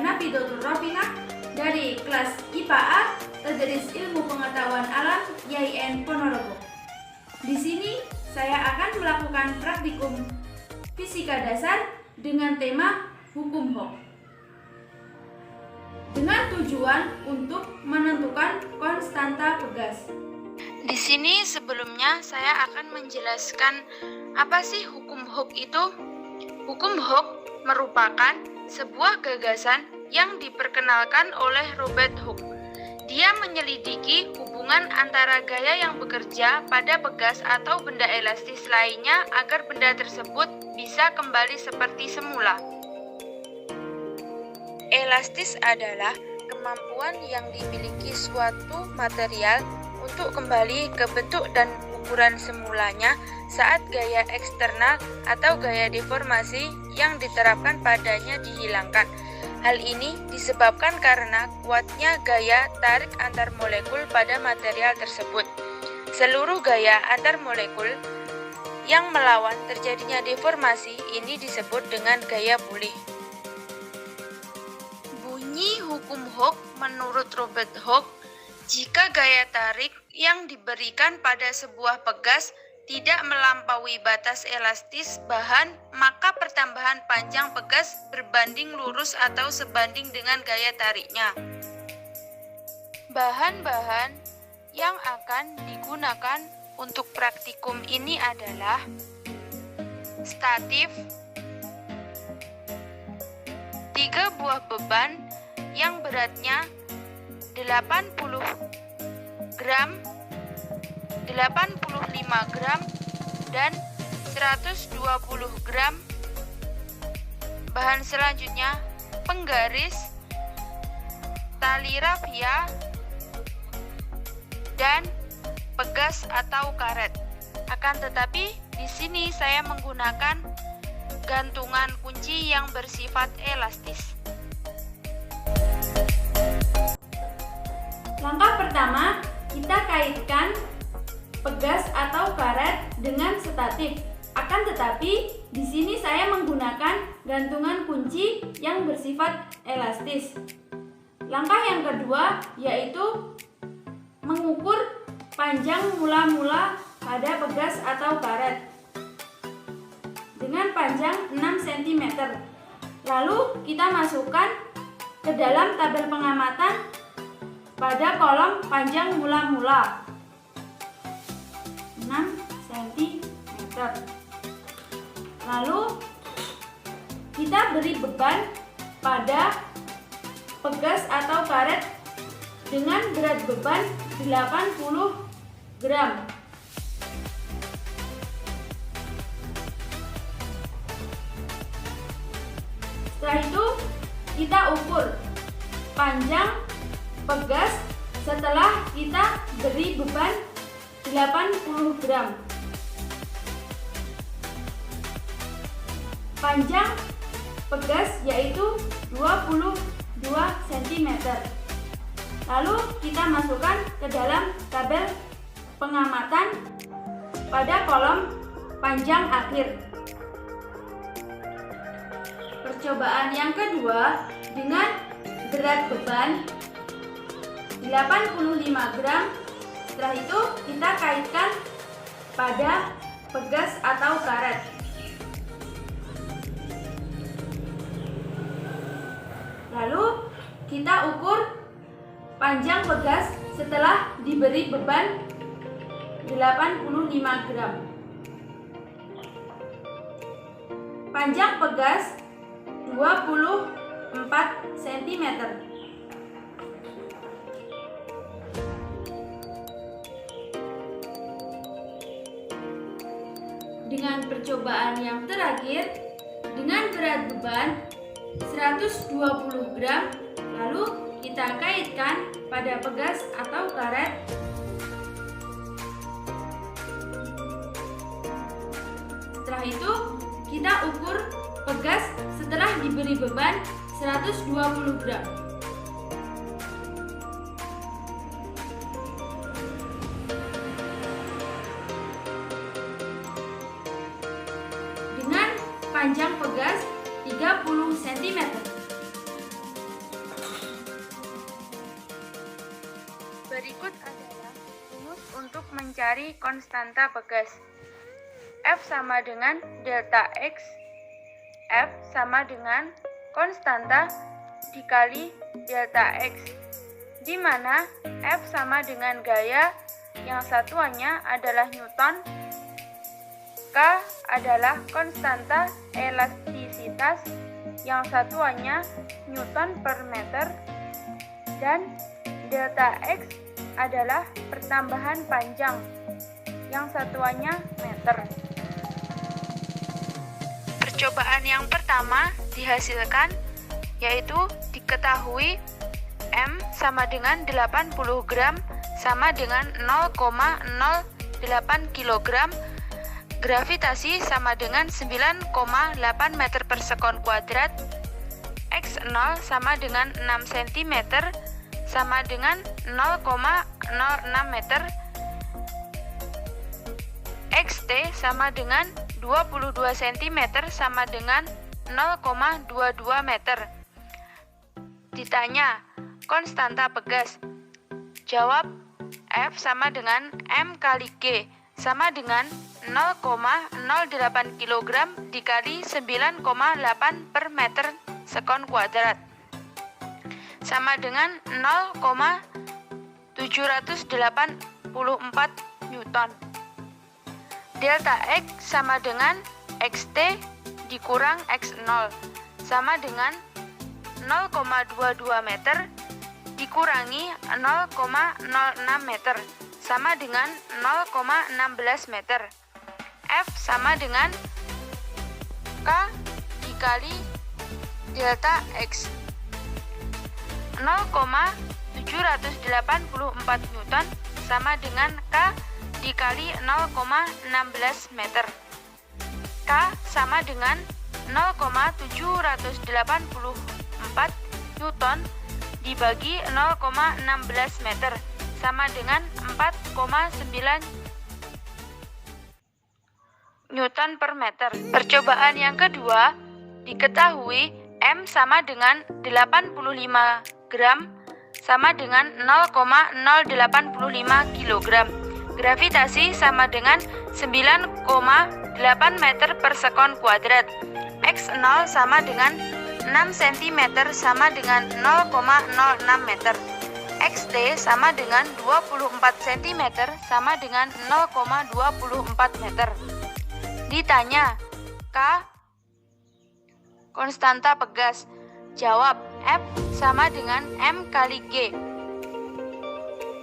Nafidatul Rafiqah dari kelas IPA A, Tadris Ilmu Pengetahuan Alam YIN Ponorogo. Di sini saya akan melakukan praktikum fisika dasar dengan tema hukum Hooke, dengan tujuan untuk menentukan konstanta pegas. Di sini sebelumnya saya akan menjelaskan apa sih hukum Hooke itu. Hukum Hooke merupakan sebuah gagasan yang diperkenalkan oleh Robert Hooke. Dia menyelidiki hubungan antara gaya yang bekerja pada pegas atau benda elastis lainnya agar benda tersebut bisa kembali seperti semula. Elastis adalah kemampuan yang dimiliki suatu material untuk kembali ke bentuk dan ukuran semulanya saat gaya eksternal atau gaya deformasi yang diterapkan padanya dihilangkan. Hal ini disebabkan karena kuatnya gaya tarik antar molekul pada material tersebut. Seluruh gaya antar molekul yang melawan terjadinya deformasi ini disebut dengan gaya pulih. Bunyi hukum Hooke menurut Robert Hooke, jika gaya tarik yang diberikan pada sebuah pegas tidak melampaui batas elastis bahan, maka pertambahan panjang pegas berbanding lurus atau sebanding dengan gaya tariknya. Bahan-bahan yang akan digunakan untuk praktikum ini adalah statif, 3 buah beban yang beratnya 80 gram, 85 gram, dan 120 gram. Bahan selanjutnya penggaris, tali rafia, dan pegas atau karet. Akan tetapi di sini saya menggunakan gantungan kunci yang bersifat elastis. Langkah pertama, kita kaitkan pegas atau karet dengan statif. Akan tetapi di sini saya menggunakan gantungan kunci yang bersifat elastis. Langkah yang kedua yaitu mengukur panjang mula-mula pada pegas atau karet dengan panjang 6 cm. Lalu kita masukkan ke dalam tabel pengamatan pada kolom panjang mula-mula 6 cm. Lalu kita beri beban pada pegas atau karet dengan berat beban 80 gram. Setelah itu kita ukur panjang pegas setelah kita beri beban 80 gram. Panjang pegas yaitu 22 cm. Lalu kita masukkan ke dalam tabel pengamatan pada kolom panjang akhir. Percobaan yang kedua dengan berat beban 85 gram. Setelah itu kita kaitkan pada pegas atau karet. Lalu kita ukur panjang pegas setelah diberi beban 85 gram. Panjang pegas 24 cm. Dengan percobaan yang terakhir, dengan berat beban 120 gram, lalu kita kaitkan pada pegas atau karet. Setelah itu kita ukur pegas setelah diberi beban 120 gram. Dengan panjang pegas 30 cm. Berikut adalah rumus untuk mencari konstanta Pegas. F sama dengan delta X. F sama dengan konstanta dikali delta X, di mana F sama dengan gaya yang satuannya adalah Newton, K adalah konstanta elastisitas yang satuannya Newton per meter, dan delta X adalah pertambahan panjang yang satuannya meter. Percobaan yang pertama dihasilkan, yaitu diketahui M sama dengan 80 gram sama dengan 0,08 kg, gravitasi sama dengan 9,8 meter per sekon kuadrat, X0 sama dengan 6 cm sama dengan 0,06 meter, XT sama dengan 22 cm sama dengan 0,22 meter. Ditanya, konstanta Pegas. Jawab, F sama dengan M kali G sama dengan 0,08 kg dikali 9,8 per meter sekon kuadrat sama dengan 0,784 Newton. Delta X sama dengan XT dikurang X0 sama dengan 0,22 meter dikurangi 0,06 meter sama dengan 0,16 meter. F sama dengan K dikali delta X. 0,784 Newton sama dengan K dikali 0,16 meter. K sama dengan 0,784 Newton dibagi 0,16 meter sama dengan 4,9 Newton per meter. Percobaan yang kedua, diketahui M sama dengan 85 gram sama dengan 0,085 kg. Gravitasi sama dengan 9,8 meter per sekon kuadrat. X0 sama dengan 6 cm sama dengan 0,06 meter. XT sama dengan 24 cm sama dengan 0,24 meter. Ditanya, K konstanta Pegas. Jawab, F sama dengan M kali G.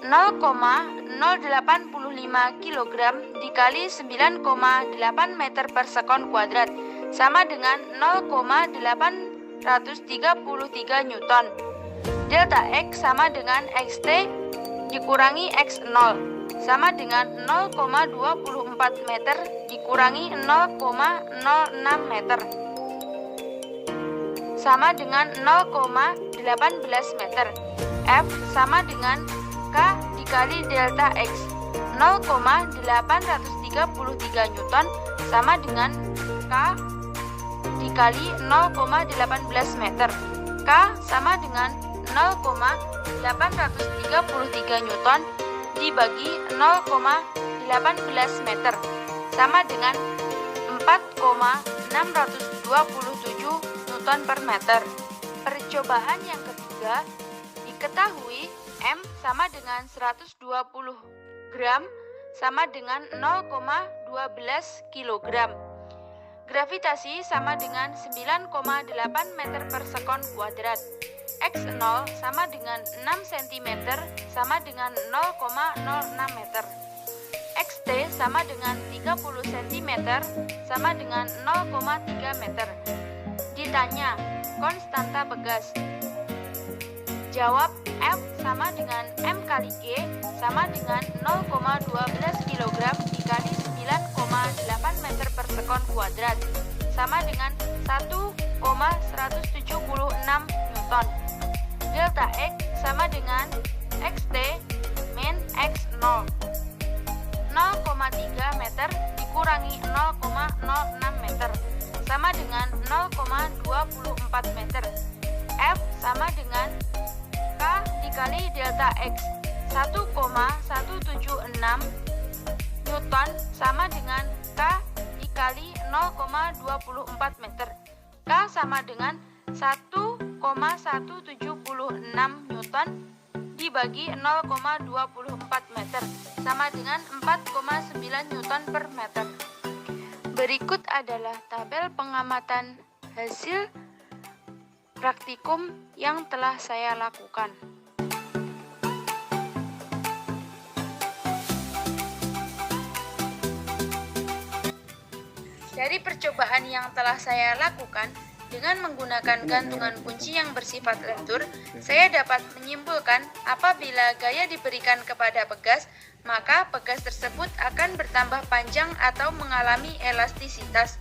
0,085 kg dikali 9,8 meter per sekon kuadrat sama dengan 0,833 Newton. Delta X sama dengan XT dikurangi X0 sama dengan 0,24 meter dikurangi 0,06 meter sama dengan 0,18 meter. F sama dengan K dikali delta X. 0,833 Newton sama dengan K dikali 0,18 meter. K sama dengan 0,833 Newton dibagi 0,18 meter sama dengan 4,627 Newton per meter. Percobaan yang ketiga, diketahui M sama dengan 120 gram sama dengan 0,12 kg. Gravitasi sama dengan 9,8 meter per sekon kuadrat. X0 sama dengan 6 cm sama dengan 0,06 meter. XT sama dengan 30 cm sama dengan 0,3 meter. Ditanya, konstanta Pegas. Jawab, F sama dengan M kali G sama dengan 0,12 kg dikali 9,8 meter per sekon kuadrat sama dengan 1,176 Newton. Delta X sama dengan XT min X0. 0,3 meter dikurangi 0,06 meter sama dengan 0,24 meter. F sama dengan K dikali delta X 1,176 Newton sama dengan K dikali 0,24 meter. K sama dengan 1,176 Newton dibagi 0,24 meter sama dengan 4,9 Newton per meter. Berikut adalah tabel pengamatan hasil praktikum yang telah saya lakukan. Dari percobaan yang telah saya lakukan, dengan menggunakan gantungan kunci yang bersifat lentur, saya dapat menyimpulkan apabila gaya diberikan kepada pegas, maka pegas tersebut akan bertambah panjang atau mengalami elastisitas.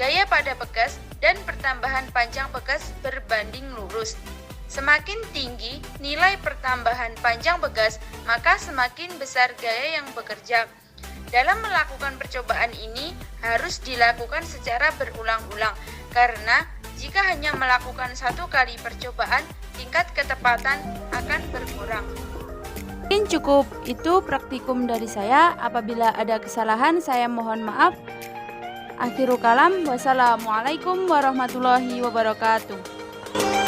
Gaya pada pegas dan pertambahan panjang pegas berbanding lurus. Semakin tinggi nilai pertambahan panjang pegas, maka semakin besar gaya yang bekerja. Dalam melakukan percobaan ini harus dilakukan secara berulang-ulang, karena jika hanya melakukan satu kali percobaan, tingkat ketepatan akan berkurang. Mungkin cukup itu praktikum dari saya. Apabila ada kesalahan, saya mohon maaf. Akhirul kalam, wassalamualaikum warahmatullahi wabarakatuh.